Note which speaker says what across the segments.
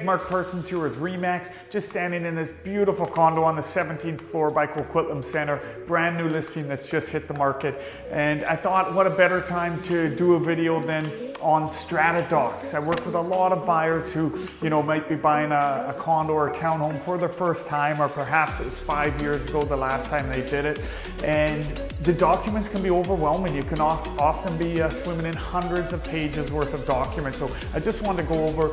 Speaker 1: Mark Parsons here with Remax, just standing in this beautiful condo on the 17th floor by Coquitlam Center, brand new listing that's just hit the market. And I thought, what a better time to do a video than on Strata docs. I work with a lot of buyers who, might be buying a condo or a townhome for the first time, or perhaps it was 5 years ago the last time they did it. And the documents can be overwhelming. You can often be swimming in hundreds of pages worth of documents. So I just wanted to go over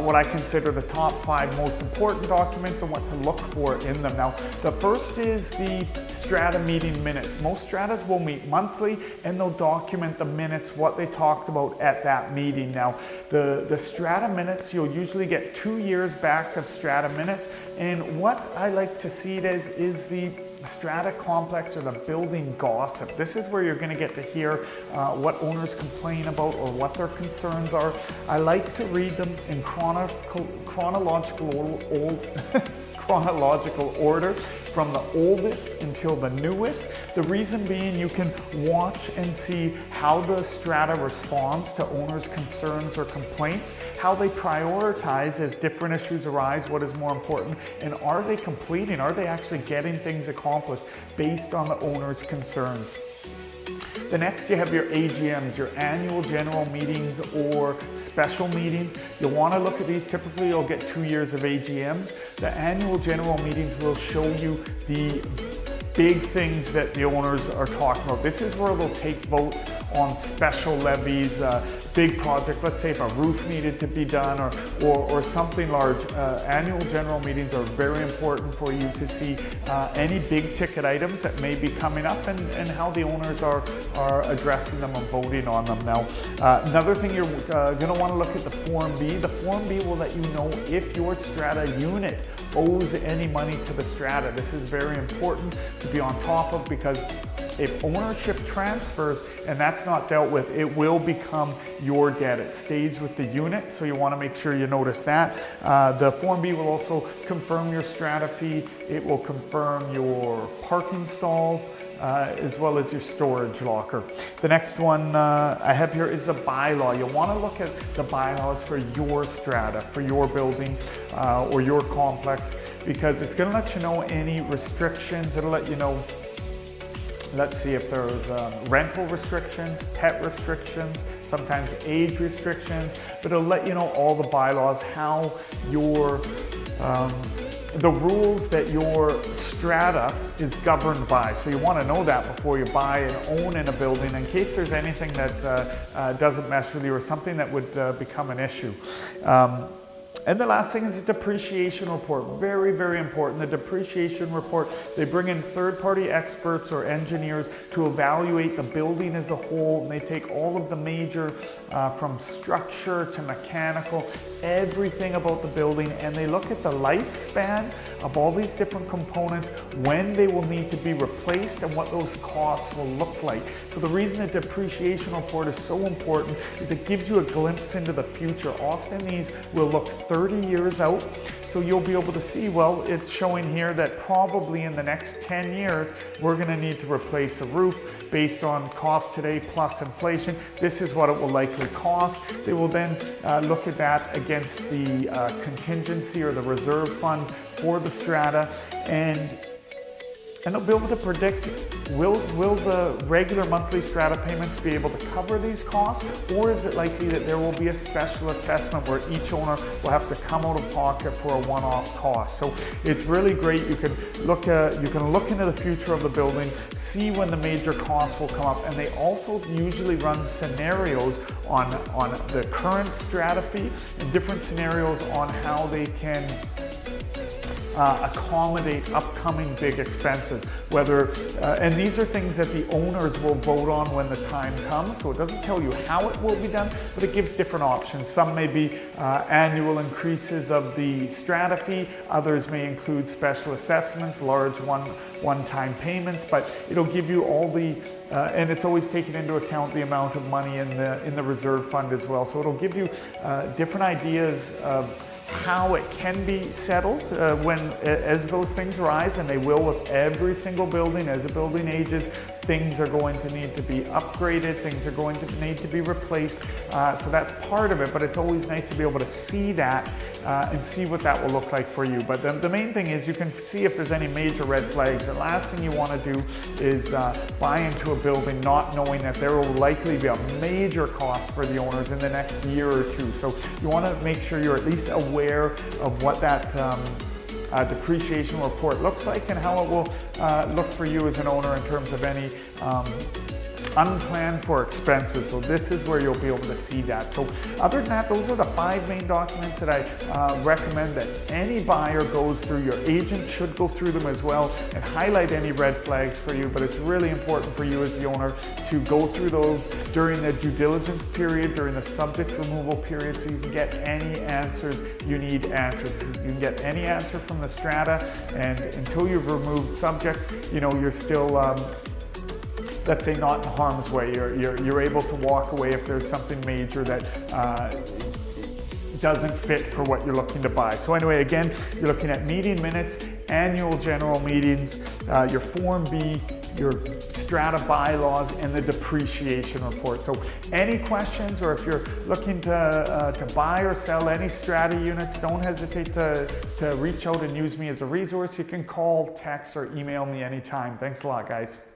Speaker 1: what I consider the top 5 most important documents and what to look for in them. Now, the first is the Strata meeting minutes. Most Stratas will meet monthly and they'll document the minutes, what they talked about at that meeting. Now, the Strata minutes, you'll usually get 2 years back of Strata minutes. And what I like to see it as is the Strata complex or the building gossip. This is where you're going to get to hear what owners complain about or what their concerns are. I like to read them in chronological order, from the oldest until the newest. The reason being, you can watch and see how the Strata responds to owners' concerns or complaints, how they prioritize as different issues arise, what is more important, and are they completing, are they actually getting things accomplished based on the owner's concerns. The next, you have your AGMs, your annual general meetings or special meetings. You'll want to look at these. Typically, you'll get 2 years of AGMs. The annual general meetings will show you the big things that the owners are talking about. This is where they'll take votes on special levies, big project, let's say if a roof needed to be done or something large. Annual general meetings are very important for you to see any big ticket items that may be coming up and how the owners are addressing them and voting on them. Now, another thing, you're going to want to look at the Form B. The Form B will let you know if your Strata unit owes any money to the Strata. This is very important to be on top of, because if ownership transfers and that's not dealt with, it will become your debt. It stays with the unit, so you want to make sure you notice that. The Form B will also confirm your Strata fee. It will confirm your parking stall, as well as your storage locker. The next one I have here is a bylaw. You'll want to look at the bylaws for your Strata, for your building or your complex, because it's going to let you know any restrictions. It'll let you know, let's see if there's rental restrictions, pet restrictions, sometimes age restrictions, but it'll let you know all the bylaws, how your the rules that your Strata is governed by. So you want to know that before you buy and own in a building, in case there's anything that doesn't mesh with you or something that would become an issue. And the last thing is a depreciation report. Very, very important. The depreciation report, they bring in third-party experts or engineers to evaluate the building as a whole, and they take all of the major, from structure to mechanical, everything about the building, and they look at the lifespan of all these different components, when they will need to be replaced, and what those costs will look like. So the reason a depreciation report is so important is it gives you a glimpse into the future. Often these will look 30 years out, so you'll be able to see, well, it's showing here that probably in the next 10 years we're going to need to replace a roof based on cost today plus inflation. This is what it will likely cost. They will then look at that against the contingency or the reserve fund for the Strata, and they'll be able to predict, will the regular monthly Strata payments be able to cover these costs, or is it likely that there will be a special assessment where each owner will have to come out of pocket for a one-off cost. So it's really great. You can look into the future of the building, see when the major costs will come up, and they also usually run scenarios on the current Strata fee and different scenarios on how they can accommodate upcoming big expenses, and these are things that the owners will vote on when the time comes. So it doesn't tell you how it will be done, but it gives different options. Some may be annual increases of the Strata fee, others may include special assessments, large one-time payments, but it'll give you all the and it's always taken into account the amount of money in the reserve fund as well. So it'll give you different ideas of how it can be settled as those things rise, and they will with every single building as the building ages. things are going to need to be upgraded, things are going to need to be replaced. So that's part of it, but it's always nice to be able to see that and see what that will look like for you. But the main thing is you can see if there's any major red flags. The last thing you want to do is buy into a building not knowing that there will likely be a major cost for the owners in the next year or two. So you want to make sure you're at least aware of what that depreciation report looks like and how it will look for you as an owner in terms of any unplanned for expenses. So this is where you'll be able to see that. So other than that, those are the 5 main documents that I recommend that any buyer goes through. Your agent should go through them as well and highlight any red flags for you, but it's really important for you as the owner to go through those during the due diligence period, during the subject removal period, so you can get any answers you need answers. You can get any answer from the strata, and until you've removed subjects, you're still let's say not in harm's way. You're able to walk away if there's something major that doesn't fit for what you're looking to buy. So anyway, again, you're looking at meeting minutes, annual general meetings, your Form B, your strata bylaws, and the depreciation report. So any questions, or if you're looking to buy or sell any strata units, don't hesitate to reach out and use me as a resource. You can call, text, or email me anytime. Thanks a lot, guys.